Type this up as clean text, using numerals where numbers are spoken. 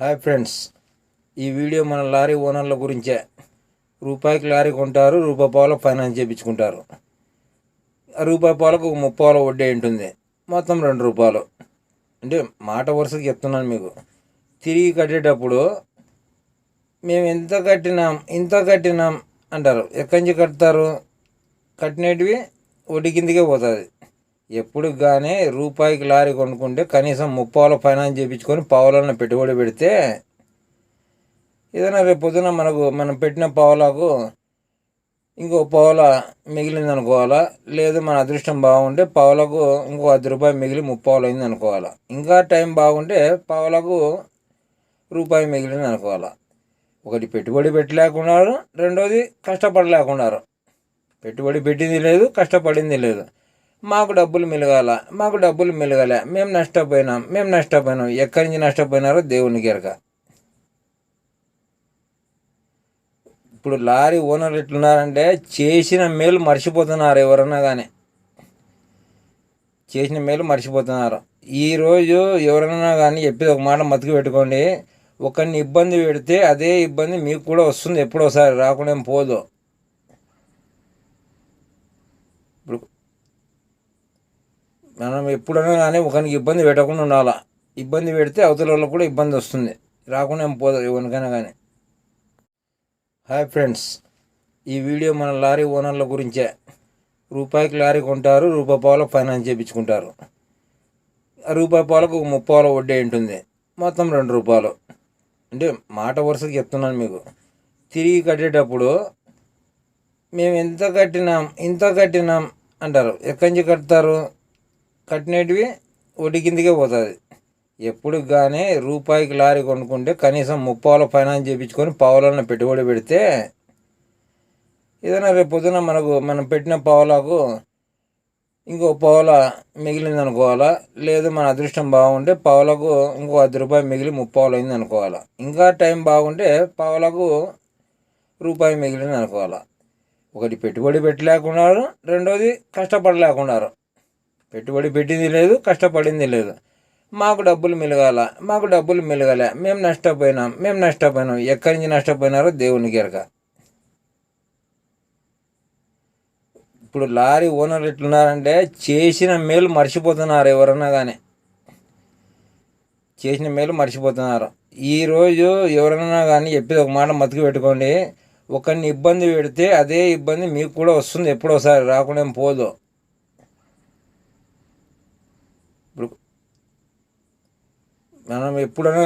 Hi friends, ఈ video మన lorry ఓనర్ల గురించే. రూపాయికి లారీ కొంటారు, రూపాయి పావులకు ఫైనాన్స్ చేయించుకుంటారు. రూపాయి పావులకు 30 వడ్డీ ఉంటుంది, మొత్తం ₹2. అంటే మాట వరుసకి చెప్తున్నాను మీకు. తిరిగి కట్టేటప్పుడు మేము ఇంత కట్టినాం అంటారు. ఎక్కడి నుంచి కడతారు? కట్టినవి వడ్డీ కిందకే పోతుంది. ఎప్పుడు కానీ రూపాయికి లారీ కొనుక్కుంటే కనీసం 30 ఫైనాన్స్ చేయించుకొని పావులను పెట్టుబడి పెడితే ఏదైనా రేపు పొద్దున మనం పెట్టిన పావులకు ఇంకో పావుల మిగిలింది అనుకోవాలా. లేదు మన అదృష్టం బాగుంటే పావులకు ఇంకో ₹10 మిగిలి 30 అయింది అనుకోవాలా. ఇంకా టైం బాగుంటే పావులకు రూపాయి మిగిలింది అనుకోవాలా. ఒకటి పెట్టుబడి పెట్టలేకున్నారు, రెండోది కష్టపడలేకున్నారు. పెట్టుబడి పెట్టింది లేదు, కష్టపడింది లేదు. మాకు డబ్బులు మిలగాలే, మేము నష్టపోయినాం. ఎక్కడి నుంచి నష్టపోయినారో దేవునికి ఎరక. ఇప్పుడు లారీ ఓనర్ ఎట్లున్నారంటే చేసిన మేలు మర్చిపోతున్నారు. ఎవరన్నా కానీ చేసిన మేలు మర్చిపోతున్నారు. ఈరోజు ఎవరైనా కానీ చెప్పేది ఒక మాట మతికి పెట్టుకోండి. ఒకరిని ఇబ్బంది పెడితే అదే ఇబ్బంది మీకు కూడా వస్తుంది. ఎప్పుడోసారి రాకుండా పోదు. ఇప్పుడు మనం ఎప్పుడైనా కానీ ఒకరికి ఇబ్బంది పెట్టకుండా ఉండాలా. ఇబ్బంది పెడితే అవతల వాళ్ళకు కూడా ఇబ్బంది వస్తుంది. రాకుండా పోదు ఎవరికైనా కానీ. హాయ్ ఫ్రెండ్స్, ఈ వీడియో మన లారీ ఓనర్ల గురించే. రూపాయికి లారీ కొంటారు, రూపాయి పావులకు ఫైనాన్స్ చేయించుకుంటారు. రూపాయి పావులకు 30 వడ్డీ ఉంటుంది, మొత్తం ₹2. అంటే మాట వరుసకి చెప్తున్నాను మీకు. తిరిగి కట్టేటప్పుడు మేము ఇంత కట్టినాం అంటారు. ఎక్కడి నుంచి కడతారు? కట్టినవి వడ్డీ కిందకే పోతుంది. ఎప్పుడు కానీ రూపాయికి లారీ కొనుక్కుంటే కనీసం 30 ఫైనాన్స్ చేయించుకొని పావులను పెట్టుబడి పెడితే ఏదైనా రేపు పొద్దున మనం పెట్టిన పావులకు ఇంకో పావుల మిగిలింది అనుకోవాలా. లేదు మన అదృష్టం బాగుంటే పావులకు ఇంకో ₹10 మిగిలి 30 అయింది అనుకోవాలా. ఇంకా టైం బాగుంటే పావులకు రూపాయి మిగిలింది అనుకోవాలా. ఒకటి పెట్టుబడి పెట్టలేకున్నారు, రెండోది కష్టపడలేకున్నారు. పెట్టుబడి పెట్టింది లేదు, కష్టపడింది లేదు. మాకు డబ్బులు మిలగాలే, మేము నష్టపోయినాం. ఎక్కడి నుంచి నష్టపోయినారో దేవునికి ఎరక. ఇప్పుడు లారీ ఓనర్ ఎట్లున్నారంటే చేసిన మేలు మర్చిపోతున్నారు. ఎవరన్నా కానీ చేసిన మేలు మర్చిపోతున్నారు. ఈరోజు ఎవరైనా కానీ చెప్పేది ఒక మాట మతికి పెట్టుకోండి. ఒకరిని ఇబ్బంది పెడితే అదే ఇబ్బంది మీకు కూడా వస్తుంది. ఎప్పుడోసారి రాకుండా పోదు. ఇప్పుడు మనం ఎప్పుడైనా